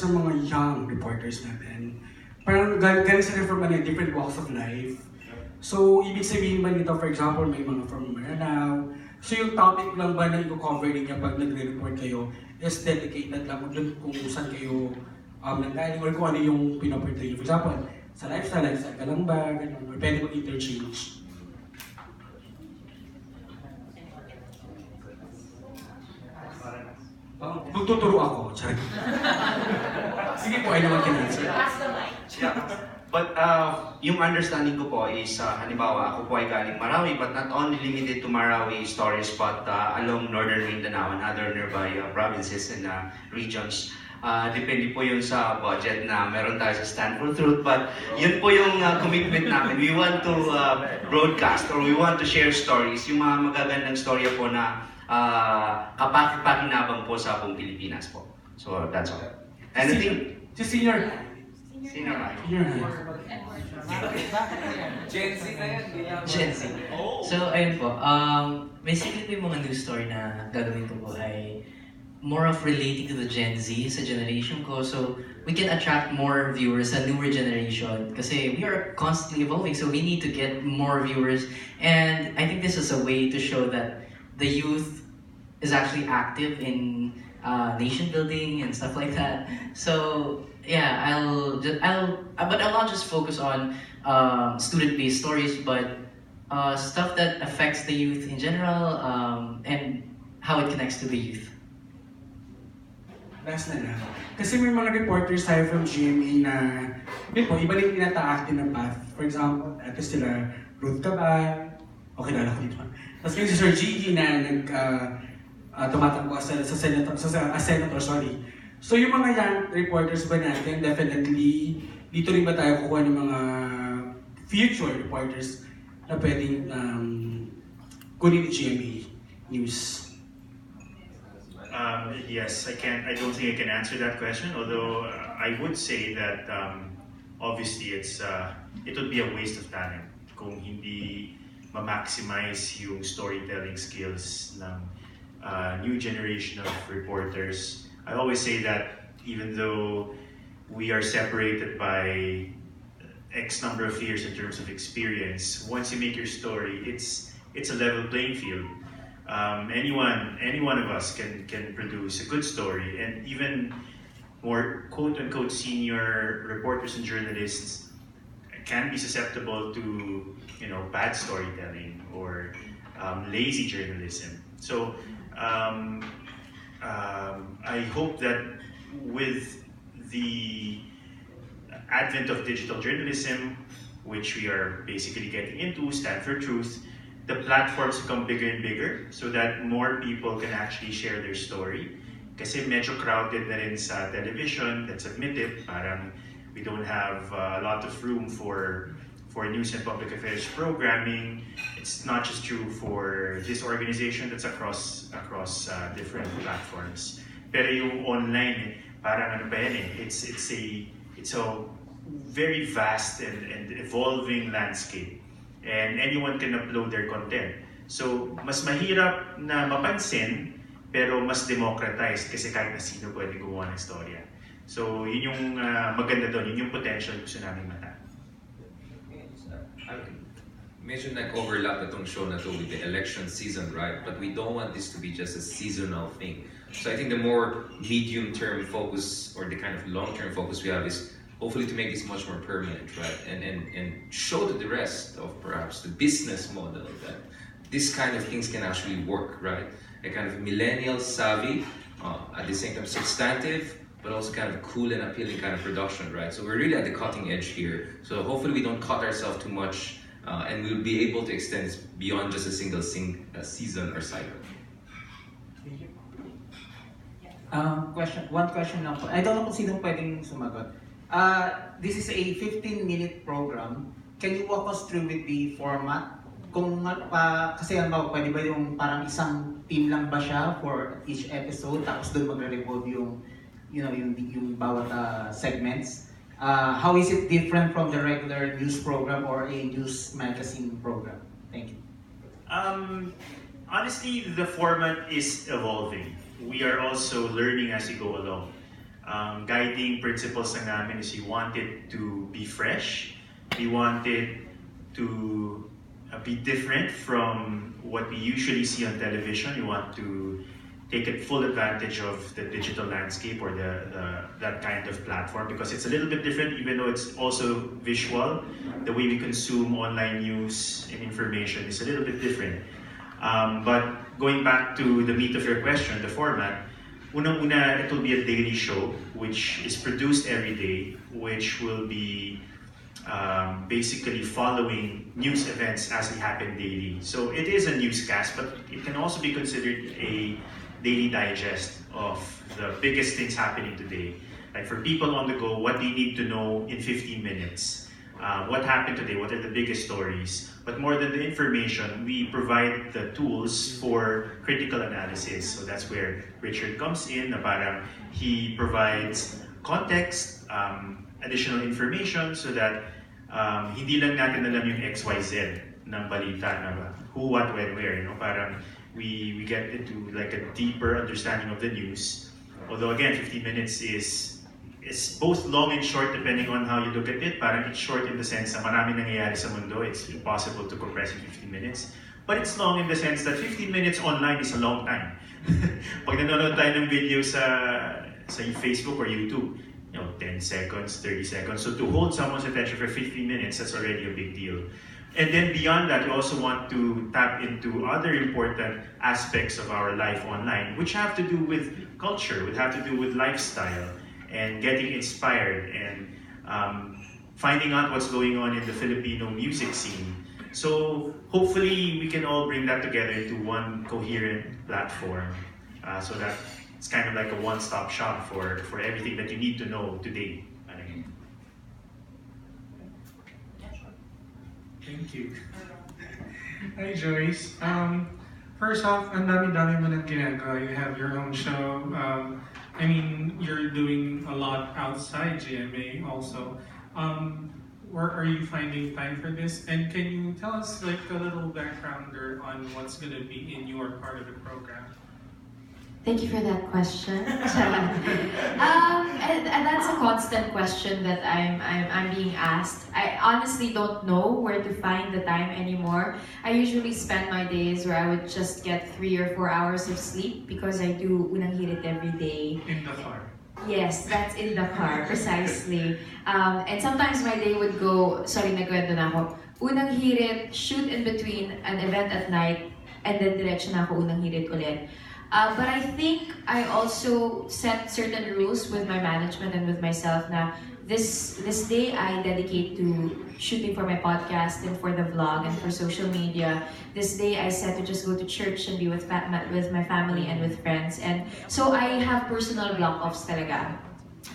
sa mga young reporters natin. Parang galing sila from different walks of life. So, ibig sabihin ba nito, for example, may mga from Maranao. So, yung topic lang ba na i-cover niya pag nagre-report kayo is dedicated lang kung saan kayo nanggaling or kung ano yung pinoportray niyo. For example, sa lifestyle ka lang ba, ganun, or pwede mag-interchange. Magtuturo ako. Sige po, ay naman can-answer. Yeah. But yung understanding ko po is, halimbawa, ako po ay galing Marawi, but not only limited to Marawi stories, but along northern Mindanao and other nearby provinces and regions. Depende po yun sa budget na meron tayo sa Stand for Truth, but yun po yung commitment namin. We want to broadcast or we want to share stories, yung mga magagandang storya po na kapaki-pakinabang po sa buong Pilipinas po. So that's all. Anything? Si senior. Senior high. Gen Z na yan. Gen Z. So, ayun po. Basically po yung mga news story na gagawin ko po ay more of relating to the Gen Z sa generation ko. So, we can attract more viewers sa newer generation kasi we are constantly evolving. So, we need to get more viewers. And I think this is a way to show that the youth is actually active in nation building and stuff like that. So yeah, but I'll not just focus on student-based stories, but stuff that affects the youth in general and how it connects to the youth. Last na lang. Kasi may mga reporters tayo from GMA na, yun po, iba rin tinataak din ng path. For example, ito sila Ruth Cabal, o kilala ko dito. Tapos yung si Sir Gigi na tumatakbo as senator, sorry. So yung mga young reporters ba natin, definitely, dito rin ba tayo kukuha ng mga future reporters na pwedeng kunin ni GMA News? Yes, I don't think I can answer that question. Although I would say that obviously it would be a waste of talent kung hindi ma-maximize yung storytelling skills ng new generation of reporters. I always say that even though we are separated by X number of years in terms of experience, once you make your story, it's a level playing field. Any one of us can produce a good story, and even more quote-unquote senior reporters and journalists can be susceptible to bad storytelling or lazy journalism. So I hope that with the advent of digital journalism, which we are basically getting into, Stand for Truth, the platforms become bigger and bigger so that more people can actually share their story. Kasi medyo crowded na rin sa television, let's admit it, parang we don't have a lot of room for news and public affairs programming. It's not just true for this organization, that's across different platforms. Pero yung online, parang ano ba yan it's a very vast and evolving landscape. And anyone can upload their content. So, mas mahirap na mapansin, pero mas democratized kasi kahit na sino pwede gumawa ng storya. So, yun yung maganda doon, yun yung potential gusto namin mata. Medyo nag-overlap itong show na to with the election season, right? But we don't want this to be just a seasonal thing. So I think the more medium-term focus or the kind of long-term focus we have is hopefully to make this much more permanent, right? And show to the rest of perhaps the business model that this kind of things can actually work, right? A kind of millennial savvy, at the same time substantive, but also kind of cool and appealing kind of production, right? So we're really at the cutting edge here. So hopefully we don't cut ourselves too much, and we'll be able to extend this beyond just a single season or cycle. One question lang po. I don't know kung sinong pwedeng sumagot. This is a 15-minute program. Can you walk us through with the format? Kung kasi pwede ba yung parang isang team lang ba siya for each episode tapos doon magre-revolve yung bawat segments? How is it different from the regular news program or a news magazine program? Thank you. Honestly, the format is evolving. We are also learning as we go along. guiding principles ng namin is we want it to be fresh. We want it to be different from what we usually see on television. We want to take full advantage of the digital landscape or that kind of platform, because it's a little bit different, even though it's also visual. The way we consume online news and information is a little bit different. But going back to the meat of your question, the format, unang-una, it will be a daily show which is produced every day, which will be basically following news events as they happen daily. So it is a newscast, but it can also be considered a daily digest of the biggest things happening today. Like for people on the go, what they need to know in 15 minutes. What happened today, what are the biggest stories. But more than the information, we provide the tools for critical analysis. So that's where Richard comes in, na parang he provides context, additional information, so that hindi lang natin alam yung XYZ ng balita na ba, who, what, when, where, you know, parang we get into like a deeper understanding of the news. Although again, 15 minutes is both long and short depending on how you look at it. Parang it's short in the sense na maraming nangyayari sa mundo, it's impossible to compress in 15 minutes. But it's long in the sense that 15 minutes online is a long time. Pag nanonood tayo ng video sa Facebook or YouTube, 10 seconds, 30 seconds. So to hold someone's attention for 15 minutes, that's already a big deal. And then beyond that, we also want to tap into other important aspects of our life online, which have to do with culture, which have to do with lifestyle, and getting inspired, and finding out what's going on in the Filipino music scene. So hopefully we can all bring that together into one coherent platform, so that it's kind of like a one-stop shop for everything that you need to know today. Thank you. Hi, Joyce. First off, ang dami-dami mo nang ginagawa. You have your own show. I mean, you're doing a lot outside GMA also. Where are you finding time for this? And can you tell us like a little backgrounder on what's going to be in your part of the program? Thank you for that question. and that's a constant question that I'm being asked. I honestly don't know where to find the time anymore. I usually spend my days where I would just get 3 or 4 hours of sleep because I do unang hirit every day. In the car. Yes, that's in the car, precisely. And sometimes my day would go, sorry, nagkwento na ako, unang hirit, shoot in between an event at night, and then diretso na ako unang hirit ulit. But I think I also set certain rules with my management and with myself na this day I dedicate to shooting for my podcast and for the vlog and for social media. This day I set to just go to church and be with my family and with friends. And so I have personal block-offs talaga.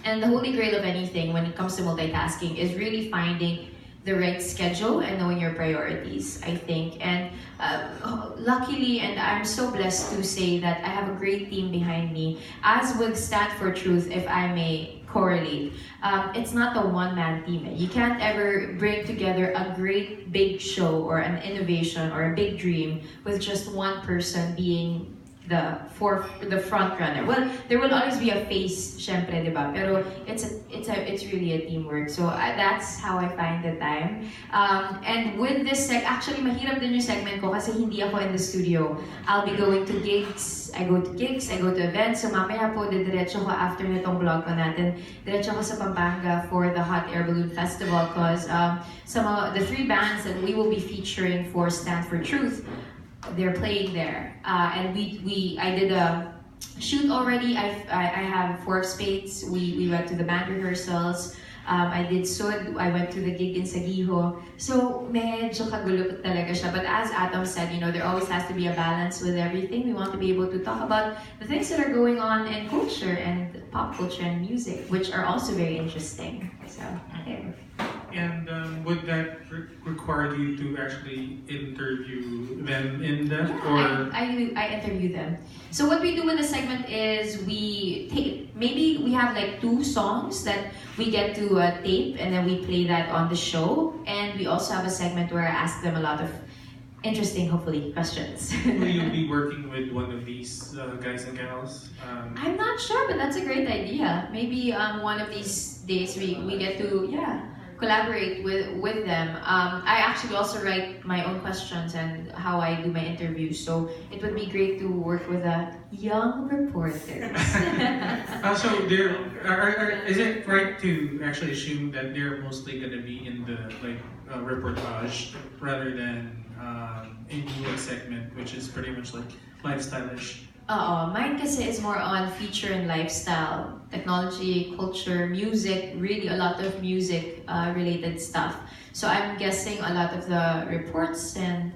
And the holy grail of anything when it comes to multitasking is really finding the right schedule and knowing your priorities, I think. And luckily, and I'm so blessed to say that I have a great team behind me. As with Stand for Truth, if I may correlate, it's not a one-man team. You can't ever bring together a great big show or an innovation or a big dream with just one person being the front runner. Well, there will always be a face, syempre, diba? Pero it's really a teamwork. So that's how I find the time. And with this actually mahirap din yung segment ko kasi hindi ako in the studio. I'll be going to gigs. I go to events. So mamaya po diretso ko after nitong BlogCon natin. Diretso ko sa Pampanga for the Hot Air Balloon Festival because some of the 3 bands that we will be featuring for Stand for Truth, they're playing there, and I did a shoot already. I have 4 spades. We went to the band rehearsals. I did Sud. I went to the gig in Sagiho. So medyo kagulo talaga siya. But as Atom said, there always has to be a balance with everything. We want to be able to talk about the things that are going on in culture and pop culture and music, which are also very interesting. So there. And would that require you to actually interview them in depth, or? I interview them. So what we do in the segment is we tape. Maybe we have like 2 songs that we get to tape, and then we play that on the show. And we also have a segment where I ask them a lot of interesting, hopefully, questions. Will you be working with one of these guys and gals? I'm not sure, but that's a great idea. Maybe one of these days we get to collaborate with them. I actually also write my own questions and how I do my interviews, so it would be great to work with a young reporters. So is it right to actually assume that they're mostly going to be in the reportage rather than a news segment, which is pretty much like lifestyle-ish? Mine kasi is more on feature and lifestyle, technology, culture, music, really a lot of music related stuff. So I'm guessing a lot of the reports and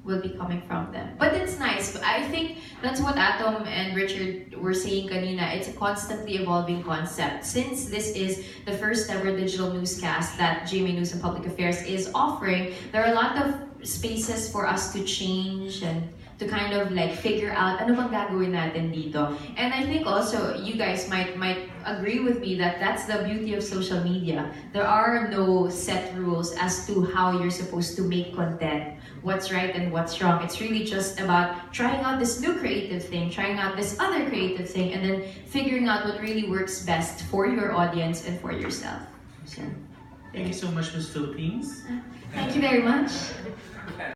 will be coming from them. But it's nice. I think that's what Atom and Richard were saying kanina. It's a constantly evolving concept. Since this is the first ever digital newscast that GMA News and Public Affairs is offering, there are a lot of spaces for us to change and to kind of figure out ano bang gagawin natin dito. And I think also you guys might agree with me that that's the beauty of social media. There are no set rules as to how you're supposed to make content, what's right and what's wrong. It's really just about trying out this new creative thing, trying out this other creative thing, and then figuring out what really works best for your audience and for yourself. So, Thank you so much, Miss Philippines. thank you very much.